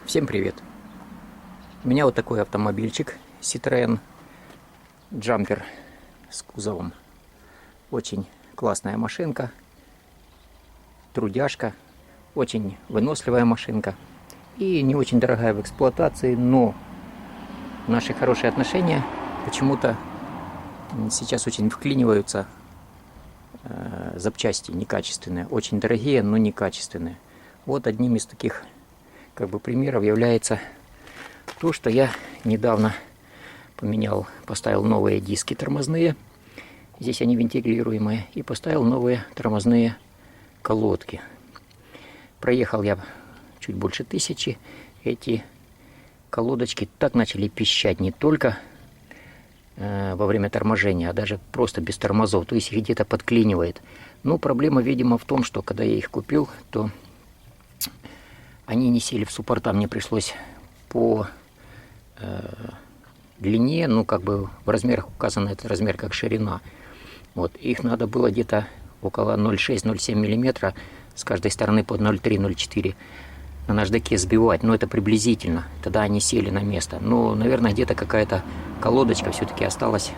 Всем привет! У меня вот такой автомобильчик Citroen Jumper с кузовом. Очень классная машинка, трудяшка, очень выносливая машинка и не очень дорогая в эксплуатации, но наши хорошие отношения почему-то сейчас очень вклиниваются запчасти некачественные, очень дорогие, но некачественные. Вот одним из таких примеров является то, что я недавно поставил новые диски тормозные, здесь они вентилируемые, и поставил новые тормозные колодки. Проехал я чуть больше 1000, эти колодочки так начали пищать не только во время торможения, а даже просто без тормозов, то есть их где-то подклинивает. Но проблема, видимо, в том, что когда я их купил, то они не сели в суппорта, мне пришлось по длине, в размерах указан этот размер как ширина. Вот, их надо было где-то около 0,6-0,7 мм с каждой стороны под 0,3-0,4 на наждаке сбивать, но это приблизительно, тогда они сели на место. Но, наверное, где-то какая-то колодочка все-таки осталась,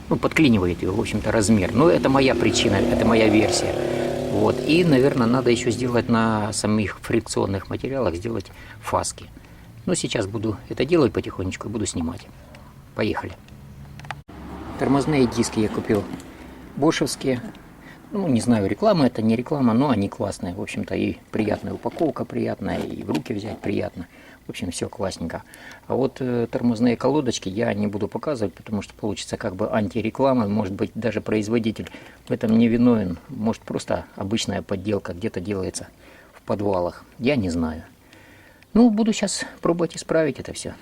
подклинивает ее, в общем-то, размер. Но это моя причина, это моя версия. Вот. И, наверное, надо еще сделать на самих фрикционных материалах, сделать фаски. Но сейчас буду это делать потихонечку и буду снимать. Поехали. Тормозные диски я купил бошевские. Не знаю, реклама это, не реклама, но они классные. В общем-то, и приятная упаковка, приятная, и в руки взять приятно. В общем, все классненько. А вот тормозные колодочки я не буду показывать, потому что получится антиреклама. Может быть, даже производитель в этом не виновен. Может, просто обычная подделка где-то делается в подвалах. Я не знаю. Буду сейчас пробовать исправить это все.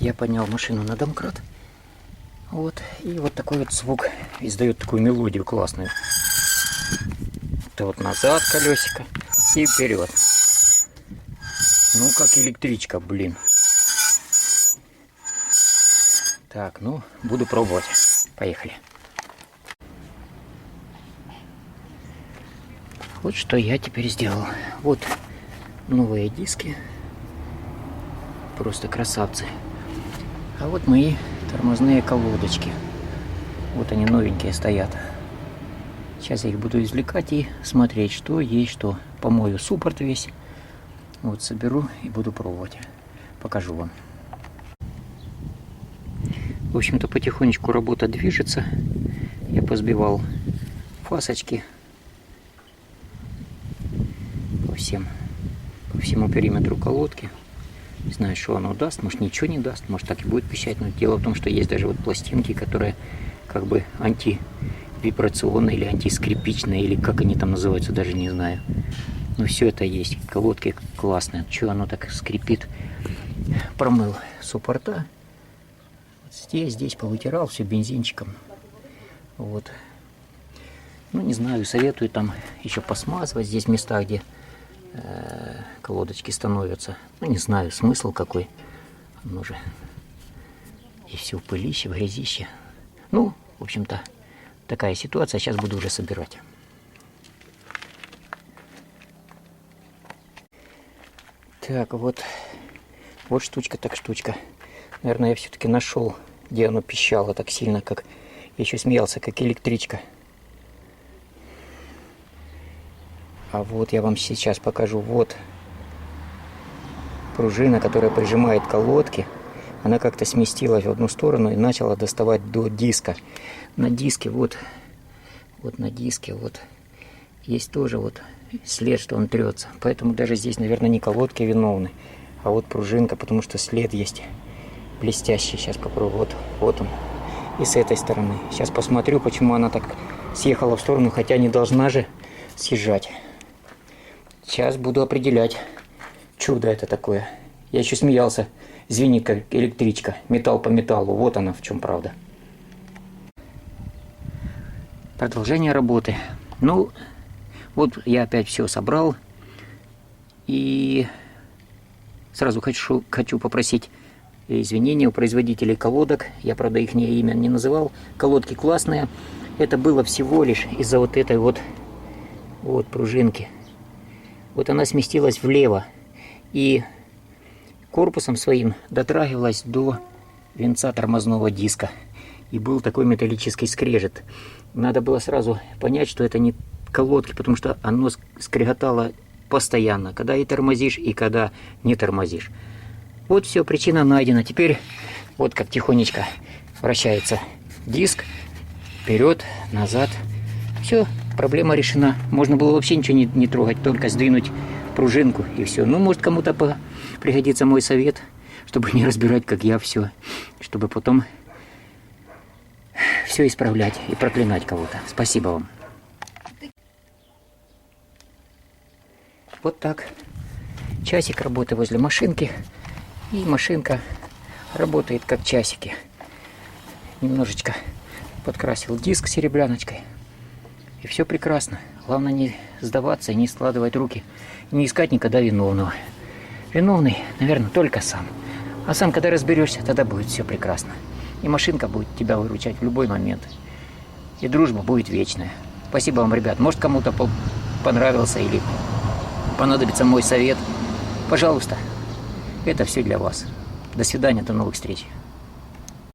Я поднял машину на домкрат. Вот. И вот такой вот звук издает такую мелодию классную. Это вот назад колесико и вперед. Как электричка, блин. Так, буду пробовать. Поехали. Вот что я теперь сделал. Вот новые диски. Просто красавцы. А вот мои тормозные колодочки. Вот они новенькие стоят. Сейчас я их буду извлекать и смотреть, что есть что. Помою суппорт весь. Вот соберу и буду пробовать. Покажу вам. В общем-то, потихонечку работа движется. Я позбивал фасочки по всему периметру колодки. Не знаю, что оно даст. Может, ничего не даст. Может, так и будет пищать. Но дело в том, что есть даже вот пластинки, которые антивибрационные или антискрипичные, или как они там называются, даже не знаю. Но все это есть. Колодки классные. Что оно так скрипит? Промыл суппорта. Вот здесь повытирал все бензинчиком. Вот. Не знаю, советую там еще посмазывать здесь места, где колодочки становятся. Не знаю, смысл какой. Оно же и все в пылище, в грязище. В общем-то, такая ситуация. Сейчас буду уже собирать. Так, вот штучка так штучка. Наверное, я все-таки нашел, где оно пищало так сильно, как... Я еще смеялся, как электричка. А вот я вам сейчас покажу. Вот пружина, которая прижимает колодки. Она как-то сместилась в одну сторону и начала доставать до диска. На диске на диске есть тоже след, что он трется. Поэтому даже здесь, наверное, не колодки виновны, а вот пружинка, потому что след есть блестящий. Сейчас попробую. Вот он. И с этой стороны. Сейчас посмотрю, почему она так съехала в сторону, хотя не должна же съезжать. Сейчас буду определять. Чудо это такое. Я еще смеялся. Звенит как электричка. Металл по металлу. Вот она в чем правда. Продолжение работы. Вот я опять все собрал. И сразу хочу попросить извинения у производителей колодок. Я, правда, их имя не называл. Колодки классные. Это было всего лишь из-за вот этой вот пружинки. вот она сместилась влево и корпусом своим дотрагивалась до венца тормозного диска. И был такой металлический скрежет. Надо было сразу понять, что это не колодки, потому что оно скрежетало постоянно, когда и тормозишь, и когда не тормозишь. Вот все, причина найдена. Теперь вот как тихонечко вращается диск. Вперед, назад. Все, проблема решена. Можно было вообще ничего не трогать, только сдвинуть пружинку и все. Ну, может, кому-то пригодится мой совет, чтобы не разбирать, как я все, чтобы потом все исправлять и проклинать кого-то. Спасибо вам. Вот так. Часик работы возле машинки. И машинка работает как часики. Немножечко подкрасил диск серебряночкой. И все прекрасно. Главное не сдаваться и не складывать руки. Не искать никогда виновного. Виновный, наверное, только сам. А сам, когда разберешься, тогда будет все прекрасно. И машинка будет тебя выручать в любой момент. И дружба будет вечная. Спасибо вам, ребят. Может, кому-то понравился или понадобится мой совет. Пожалуйста. Это все для вас. До свидания, до новых встреч.